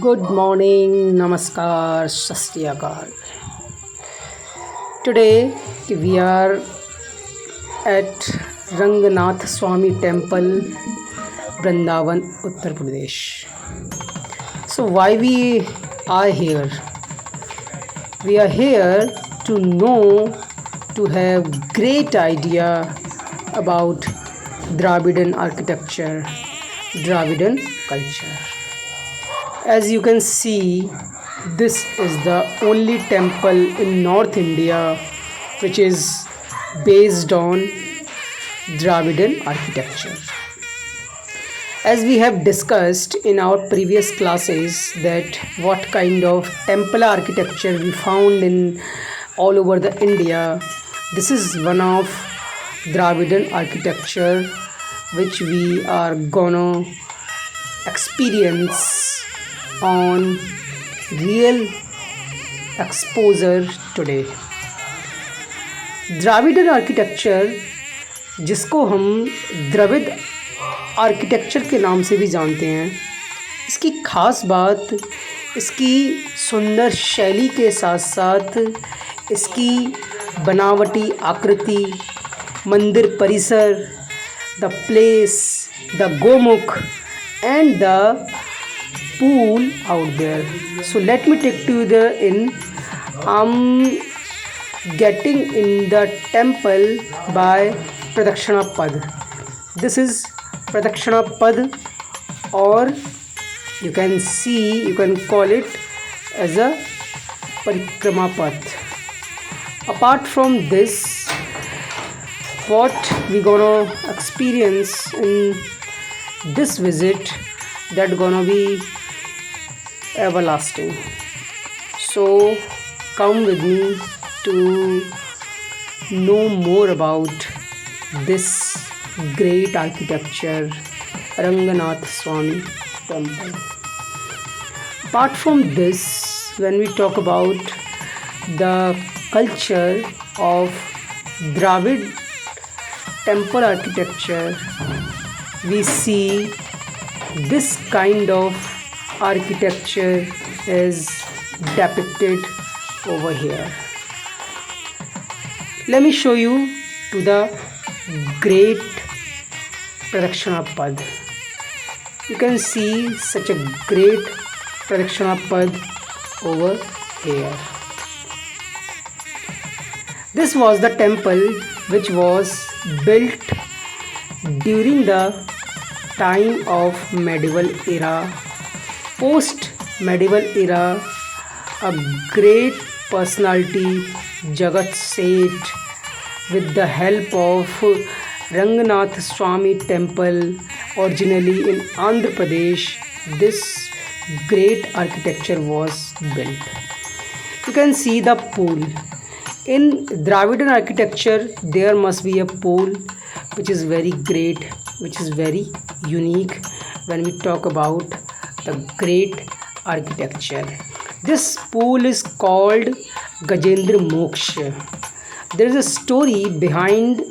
Good morning, Namaskar, Sastriyakal. Today we are at Rangnath Swami Temple, Vrindavan, Uttar Pradesh. So why we are here? We are here to know, to have great idea about Dravidian architecture, Dravidian culture. As you can see, this is the only temple in North India which is based on Dravidian architecture. As we have discussed in our previous classes that what kind of temple architecture we found in all over the India, this is one of Dravidian architecture which we are gonna experience on real exposure today. Dravidian architecture, जिसको हम Dravid architecture के नाम से भी जानते हैं, इसकी खास बात इसकी सुंदर शैली के साथ साथ इसकी बनावटी आकृति, मंदिर परिसर, the place, the Gomukh and the pool out there. So let me take to the in. I'm getting in the temple by Pradakshina Pad. This is Pradakshina Pad, or you can see, you can call it as a Parikrama Path. Apart from this, what we gonna experience in this visit, that gonna be everlasting. So come with me to know more about this great architecture, Rangnath Swami Temple. Apart from this, when we talk about the culture of Dravid temple architecture, we see this kind of architecture is depicted over here. Let me show you to the great Pradakshina Pad. You can see such a great Pradakshina Pad over here. This was the temple which was built during the time of medieval era. Post medieval era, a great personality, Jagat Seth, with the help of Rangnath Swami Temple, originally in Andhra Pradesh, this great architecture was built. You can see the pool. In Dravidian architecture, there must be a pool which is very great, which is very unique when we talk about the great architecture. This pool is called Gajendra Moksha. There is a story behind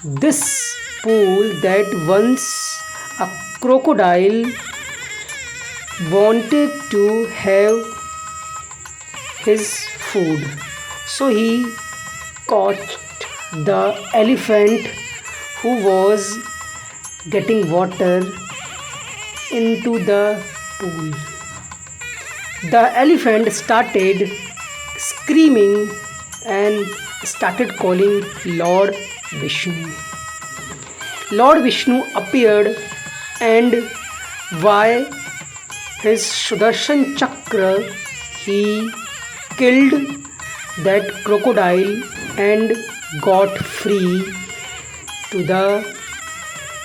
this pool that once a crocodile wanted to have his food, so he caught the elephant who was getting water into the pool. The elephant started screaming and started calling Lord Vishnu. Lord Vishnu appeared, and by his Sudarshan Chakra he killed that crocodile and got free to the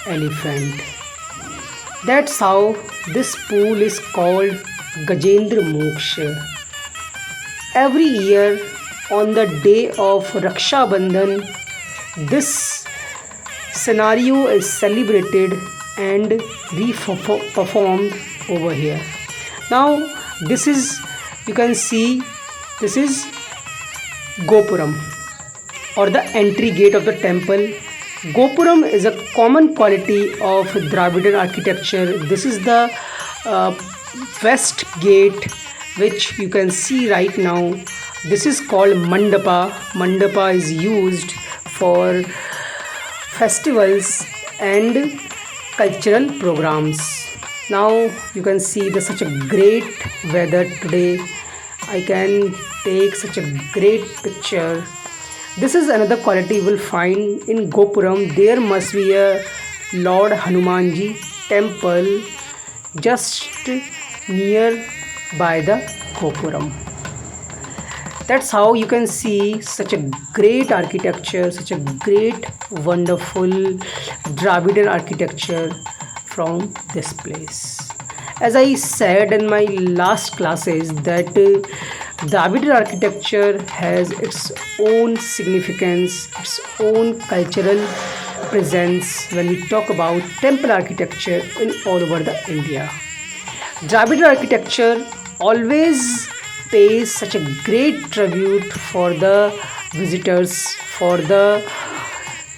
elephant. That's how this pool is called Gajendra Moksha. Every year on the day of Raksha Bandhan, this scenario is celebrated and performed over here. Now this is, you can see, this is Gopuram, or the entry gate of the temple. Gopuram is a common quality of Dravidian architecture. This is the west gate, which you can see right now. This is called mandapa. Mandapa is used for festivals and cultural programs. Now you can see the such a great weather today. I can take such a great picture. This is another quality you will find in Gopuram. There must be a Lord Hanumanji temple just near by the Gopuram. That's how you can see such a great architecture, such a great wonderful Dravidian architecture from this place. As I said in my last classes that Dravidian architecture has its own significance, its own cultural presence when we talk about temple architecture in all over the India. Dravidian architecture always pays such a great tribute for the visitors, for the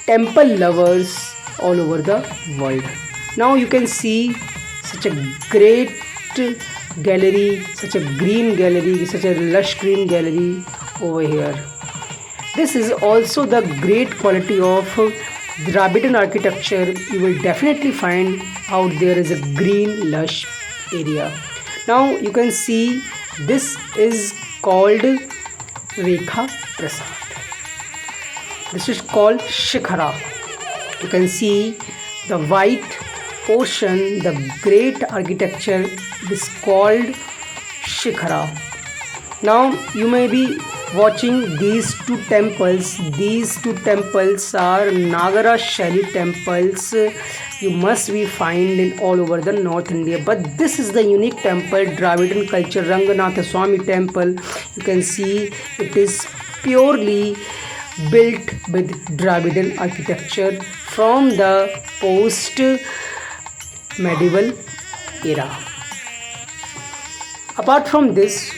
temple lovers all over the world. Now you can see such a great gallery, such a green gallery, such a lush green gallery over here. This is also the great quality of Dravidian architecture. You will definitely find out there is a green lush area. Now you can see this is called Rekha Prasad. This is called Shikhara. You can see the white portion, the great architecture is called Shikhara. Now you may be watching these two temples. These two temples are Nagara Shaili temples. You must be find in all over the North India. But this is the unique temple, Dravidian culture, Ranganatha Swami temple. You can see it is purely built with Dravidian architecture from the post-medieval era. Apart from this,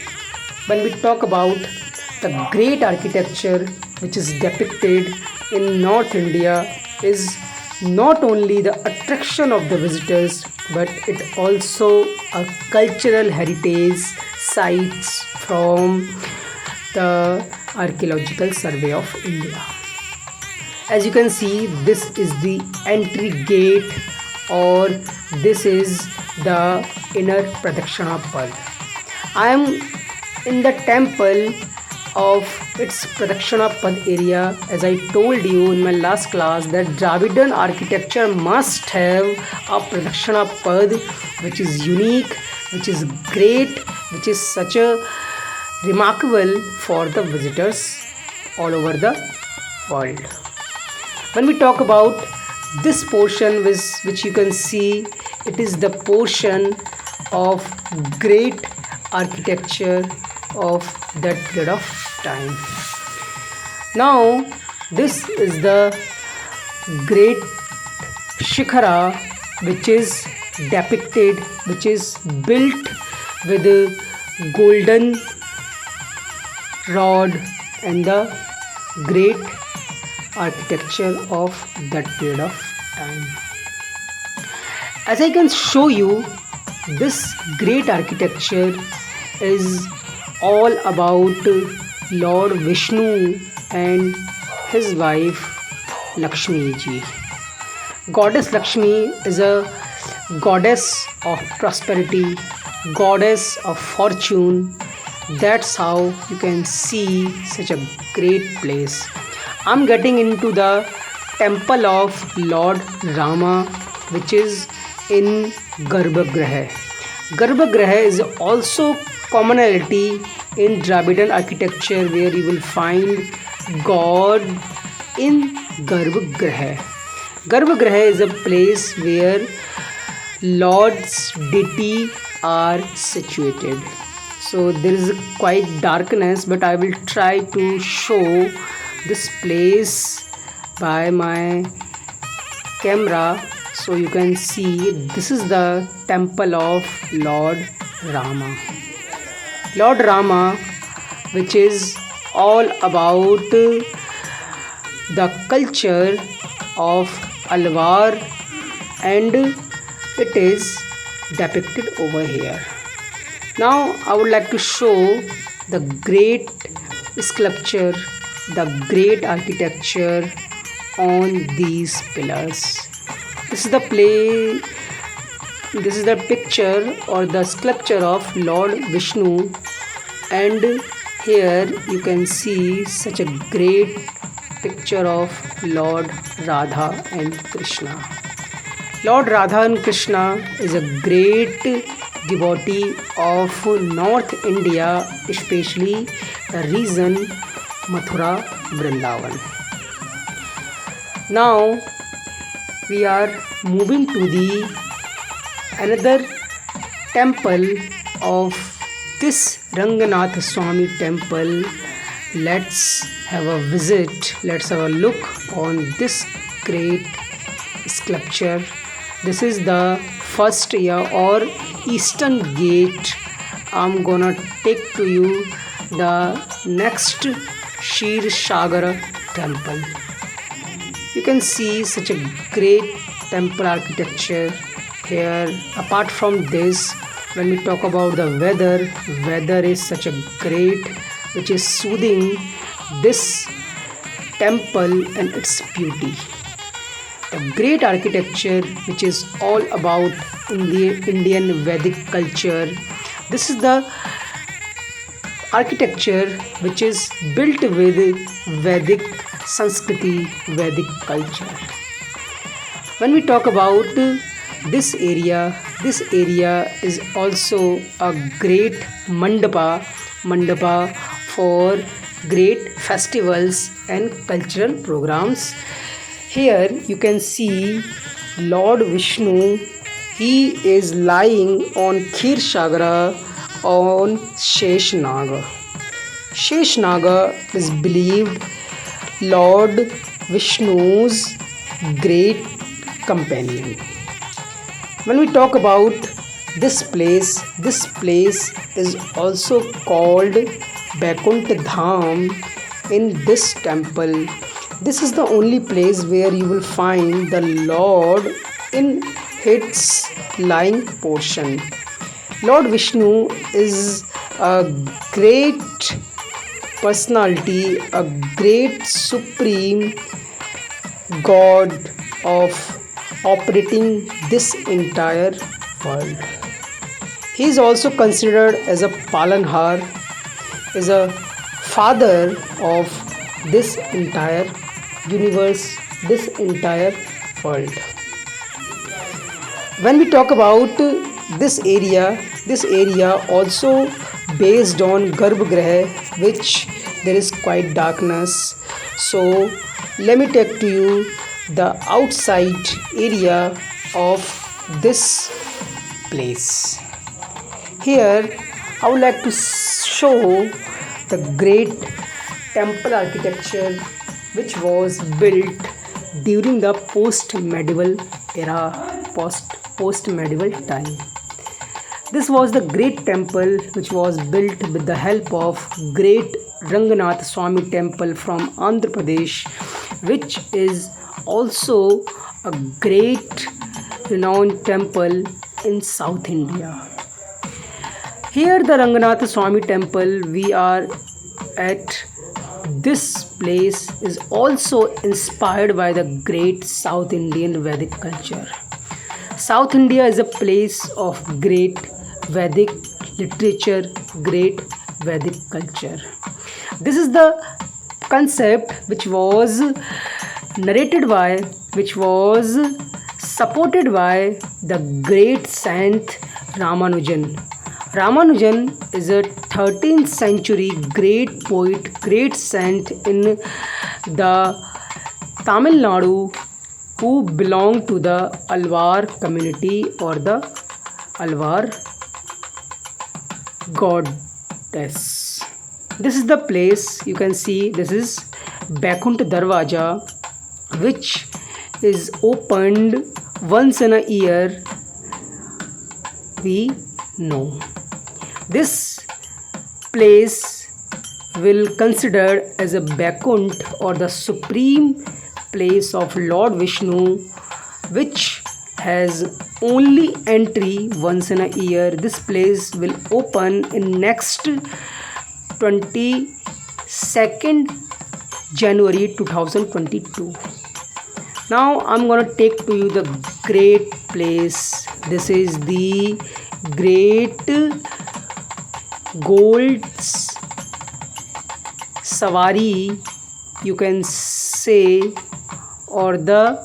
when we talk about the great architecture which is depicted in North India is not only the attraction of the visitors, but it also a cultural heritage sites from the Archaeological Survey of India. As you can see, this is the entry gate, or this is the inner Pradakshina Pad. I am in the temple of its Pradakshina Pad area. As I told you in my last class that Dravidian architecture must have a Pradakshina Pad which is unique, which is great, which is such a remarkable for the visitors all over the world. When we talk about this portion which you can see, it is the portion of great architecture of that period of time. Now this is the great Shikhara which is depicted, which is built with a golden rod and the great architecture of that period of time. As I can show you, this great architecture is all about Lord Vishnu and his wife Lakshmi ji. Goddess Lakshmi is a goddess of prosperity, goddess of fortune. That's how you can see such a great place. I'm getting into the temple of Lord Rama, which is in Garbhagriha. Garbhagriha is also commonality in Dravidian architecture where you will find God in Garbhagriha. Garbhagriha is a place where Lord's deity are situated. So there is quite darkness, but I will try to show this place by my camera so you can see. This is the temple of Lord Rama. Lord Rama, which is all about the culture of Alwar, and it is depicted over here. Now I would like to show the great sculpture, the great architecture on these pillars. This is the play this is the picture or the sculpture of Lord Vishnu, and here you can see such a great picture of Lord Radha and Krishna. Lord Radha and Krishna is a great devotee of North India, especially the region Mathura, Vrindavan. Now we are moving to the another temple of this Ranganath Swami temple. Let's have a visit, let's have a look on this great sculpture. This is the first or eastern gate. I'm gonna take to you the next Shir Shagar temple. You can see such a great temple architecture here. Apart from this, when we talk about the weather is such a great, which is soothing this temple and its beauty. A great architecture which is all about Indian Vedic culture. This is the architecture which is built with Vedic Sanskriti, Vedic culture. When we talk about this area is also a great mandapa for great festivals and cultural programs. Here you can see Lord Vishnu. He is lying on Kshirsagar on Sheshnaga. Sheshnaga is believed Lord Vishnu's great companion. When we talk about this place is also called Vaikuntha Dham. In this temple, this is the only place where you will find the Lord in its lying portion. Lord Vishnu is a great personality, a great supreme God of operating this entire world. He is also considered as a Palanhar, as a father of this entire universe, this entire world. When we talk about this area also based on Garbhagriha, which there is quite darkness. So let me take to you the outside area of this place. Here I would like to show the great temple architecture which was built during the post-medieval era, post-medieval time. This was the great temple which was built with the help of great Ranganath Swami temple from Andhra Pradesh, which is also a great renowned temple in South India. Here the Ranganath Swami temple we are at, this place is also inspired by the great South Indian Vedic culture. South India is a place of great Vedic literature, great Vedic culture. This is the concept which was supported by the great saint Ramanujan. Ramanujan is a 13th century great poet, great saint in the Tamil Nadu, who belonged to the Alvar community or the Alvar goddess. This is the place you can see. This is Vaikuntha Darwaja, which is opened once in a year, we know. This place will considered as a Vaikuntha or the supreme place of Lord Vishnu, which has only entry once in a year. This place will open in next 22nd January 2022. Now I'm gonna take to you the great place. This is the Great Gold's Savari, you can say, or the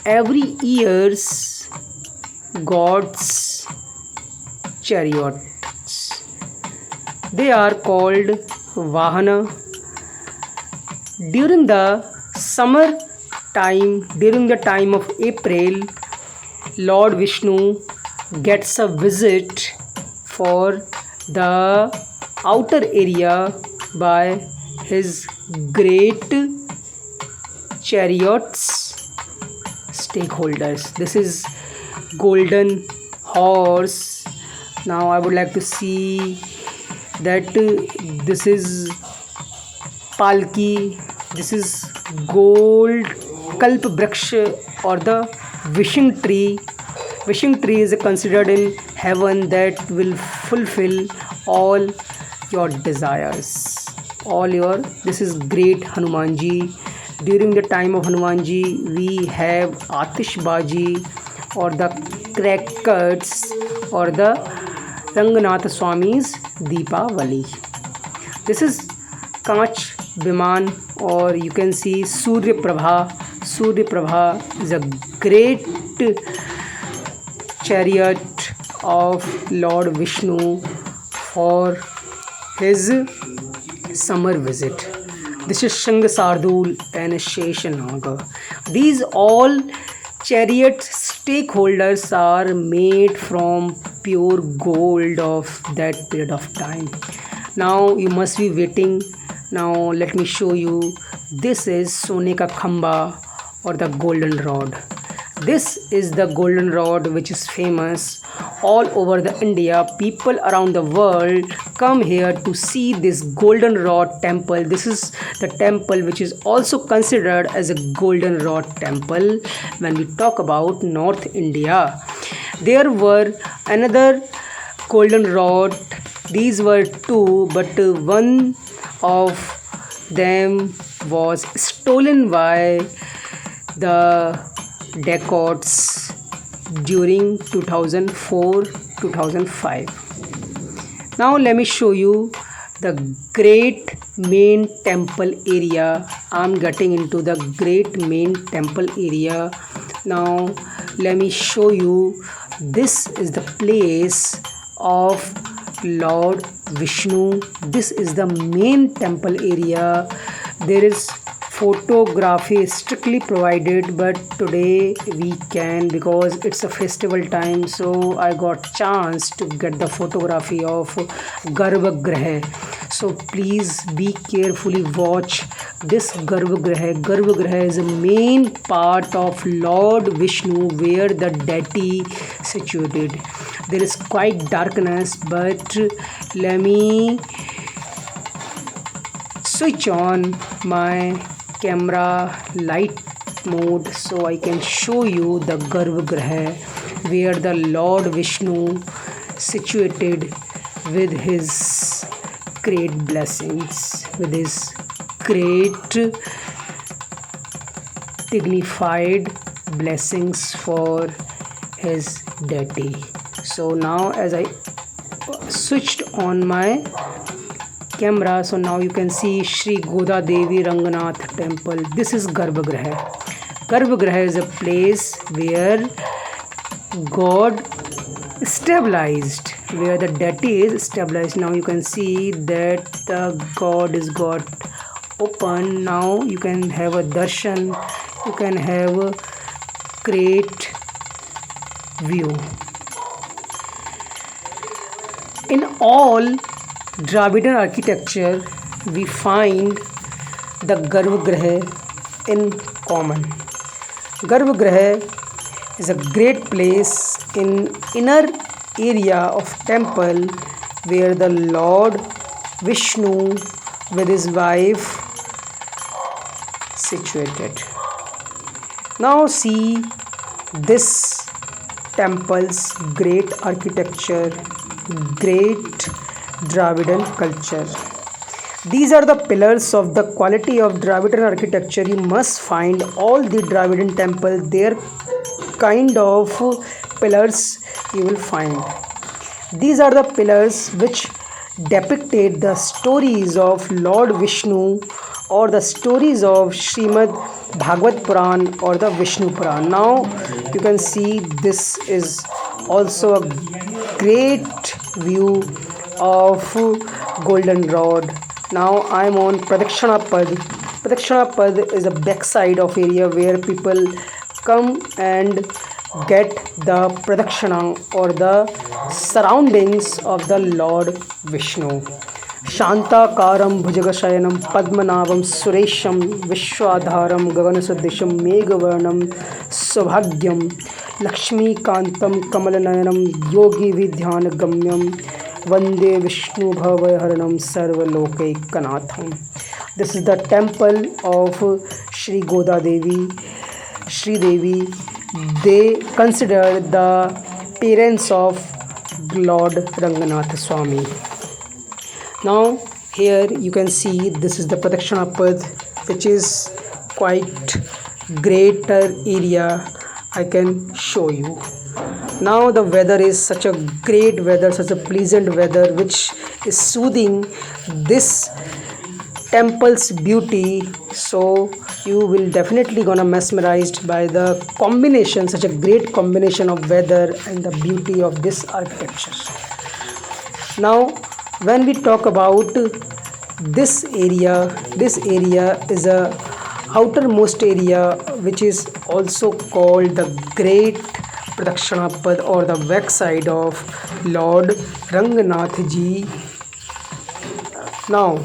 every year's God's chariots. They are called Vahana. During the summer time, during the time of April, Lord Vishnu gets a visit for the outer area by his great chariots stakeholders. This is golden horse. Now I would like to see that this is palki, this is gold kalp vriksha or the wishing tree. Wishing tree is considered in heaven that will fulfill all your desires. This is great Hanumanji. During the time of Hanumanji, we have Atishbaji or the crackers or the Ranganath Swami's Deepavali. This is Kanch Biman, or you can see Surya Prabha. Surya Prabha is a great chariot of Lord Vishnu for his summer visit. This is Shanga Sardul and Sheshanaga. These all chariot stakeholders are made from pure gold of that period of time. Now you must be waiting. Now let me show you. This is Sone ka Khamba or the golden rod. This is the golden rod which is famous all over the India. People around the world come here to see this golden rod temple. This is the temple which is also considered as a golden rod temple when we talk about North India. There were another golden rod. These were two, but one of them was stolen by the Dacoits during 2004-2005. Now let me show you the great main temple area. I'm getting into the great main temple area. Now let me show you. This is the place of Lord Vishnu. This is the main temple area. There is photography strictly provided, but today we can, because it's a festival time, so I got chance to get the photography of Garbhagriha. So please be carefully watch this Garbhagriha. Garbhagriha is a main part of Lord Vishnu where the deity situated. There is quite darkness, but let me switch on my camera light mode so I can show you the Garbhagriha where the Lord Vishnu situated with his great blessings, with his great dignified blessings for his deity. So now as I switched on my camera, so now you can see Shri Goda Devi Ranganath temple. This is Garbhagriha. Garbhagriha is a place where God stabilized, where the deity is stabilized. Now you can see that the God is got open. Now you can have a darshan, you can have a great view. In all Dravidian architecture, we find the Garbhagriha in common. Garbhagriha is a great place in inner area of temple where the Lord Vishnu with his wife situated. Now see this temple's great architecture, great Dravidian culture. These are the pillars of the quality of Dravidian architecture. You must find all the Dravidian temple, their kind of pillars you will find. These are the pillars which depicted the stories of Lord Vishnu or the stories of Srimad Bhagavad Puran or the Vishnu Puran. Now you can see this is also a great view of Golden Rod. Now I am on Pradakshina Pad. Pradakshina Pad is a backside of area where people come and get the Pradakshina or the surroundings of the Lord Vishnu. Shantakaram Bhujagasayanam Padmanavam Suresham Vishwadharam Gaganasudisham Meghavarnam Saubhagyam Lakshmi Kantam Kamalanayanam Yogi Vidhyana Gamyam Vande Vishnu Bhavaharanam Sarvalokekanatham. This is the temple of Shri Goda Devi, Shri Devi. They considered the parents of Lord Ranganath Swami. Now here you can see this is the Pradakshina Pad, which is quite greater area. I can show you. Now the weather is such a great weather, such a pleasant weather, which is soothing this temple's beauty. So you will definitely gonna mesmerized by the combination, such a great combination of weather and the beauty of this architecture. Now when we talk about this area is a outermost area which is also called the Great Pradakshina Pad or the backside of Lord Ranganath Ji. Now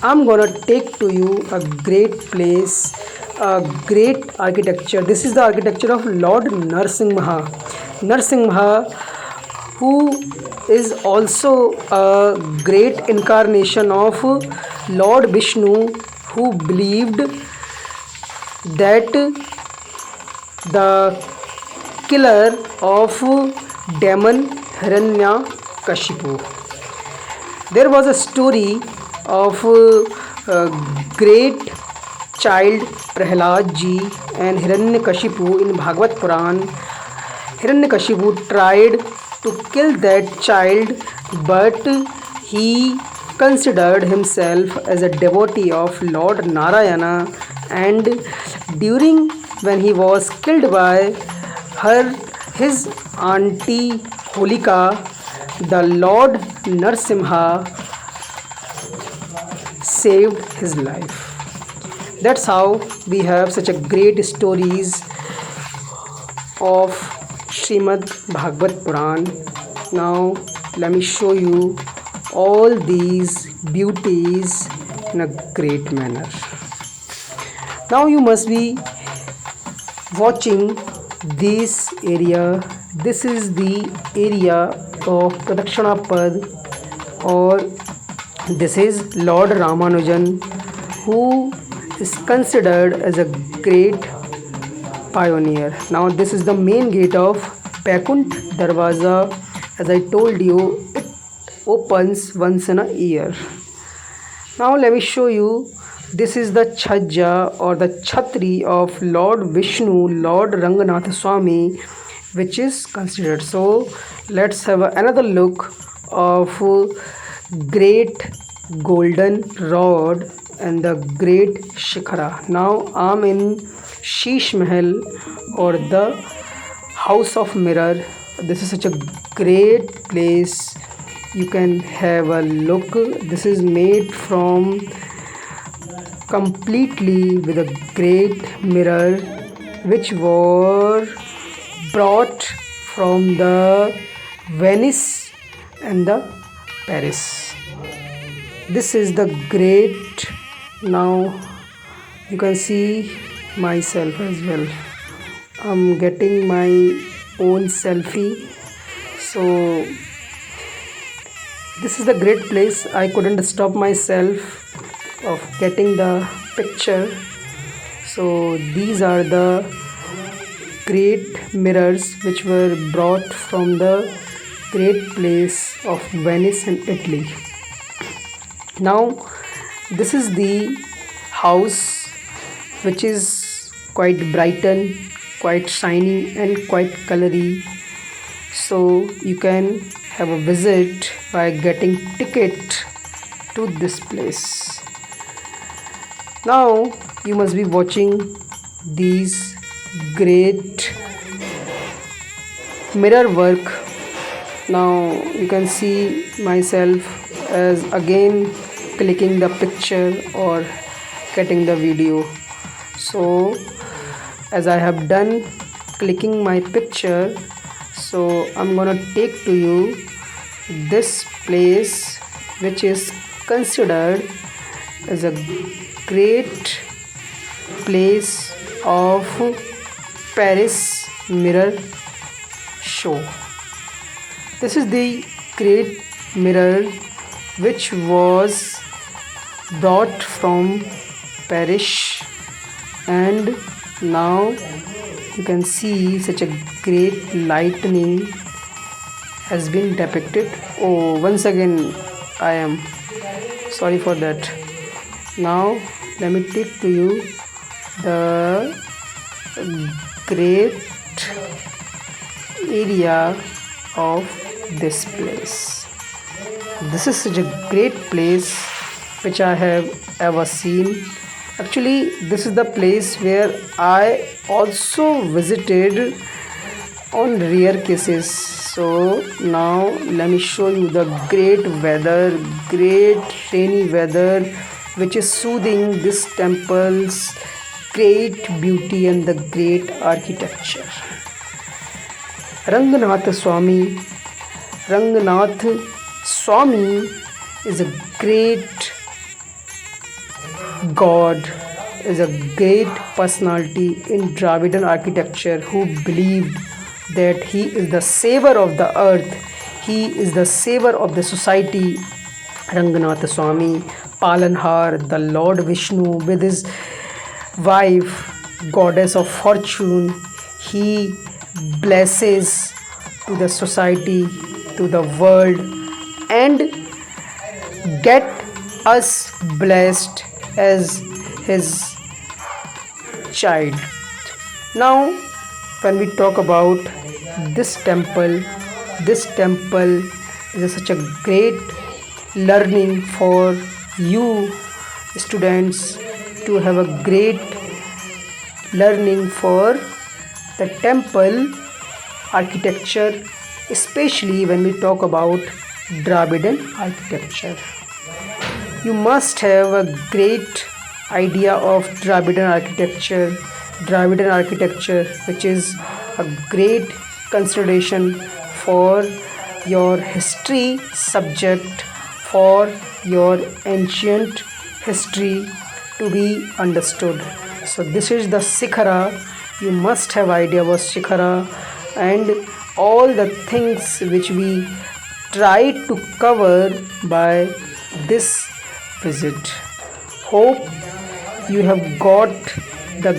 I'm gonna take to you a great place, a great architecture. This is the architecture of Lord Narsimha. Narsimha, who is also a great incarnation of Lord Vishnu, who believed that the killer of demon Hiranyakashipu. There was a story of great child Prahlad ji and Hiranyakashipu in Bhagavad Puran. Hiranyakashipu tried to kill that child, but he considered himself as a devotee of Lord Narayana, and during when he was killed by his auntie Holika, the Lord Narsimha saved his life. That's how we have such a great stories of Srimad Bhagavad Puran. Now let me show you all these beauties in a great manner. Now you must be watching this area. This is the area of Pradakshina Pad, or this is Lord Ramanujan, who is considered as a great pioneer. Now this is the main gate of Vaikuntha Darwaza. As I told you, it opens once in a year. Now let me show you. This is the Chhajja or the Chhatri of Lord Vishnu, Lord Ranganath Swami, which is considered. So let's have another look of great golden rod and the great Shikhara. Now I'm in Sheesh Mahal or the House of Mirror. This is such a great place. You can have a look. This is made from completely with a great mirror which were brought from the Venice and the Paris. This is the great. Now you can see myself as well. I'm getting my own selfie. So this is the great place. I couldn't stop myself of getting the picture. So these are the great mirrors which were brought from the great place of Venice in Italy. Now this is the house which is quite brightened, quite shiny and quite colory. So you can have a visit by getting ticket to this place. Now you must be watching these great mirror work. Now you can see myself as again clicking the picture or getting the video. So as I have done clicking my picture, so I'm gonna take to you this place which is considered as a great place of Paris mirror show. This is the great mirror which was brought from Paris, and now you can see such a great lightning has been depicted. Oh, once again I am sorry for that. Now let me take to you the great area of this place. This is such a great place which I have ever seen. Actually, this is the place where I also visited on rare cases. So now let me show you the great weather, great rainy weather which is soothing this temple's great beauty and the great architecture. Ranganath Swami is a great god, is a great personality in Dravidian architecture who believed that he is the saver of the earth, he is the saver of the society. Ranganath Swami, Palanhar, the Lord Vishnu with his wife, goddess of fortune, he blesses to the society, to the world, and get us blessed as his child. Now when we talk about this temple is such a great learning for you students to have a great learning for the temple architecture, especially when we talk about Dravidian architecture. You must have a great idea of Dravidian architecture which is a great consideration for your history subject, for your ancient history to be understood. So this is the Shikhara. You must have idea about Shikhara and all the things which we try to cover by this visit. Hope you have got the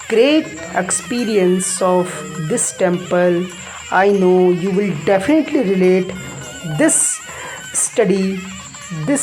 great experience of this temple. I know you will definitely relate this study, this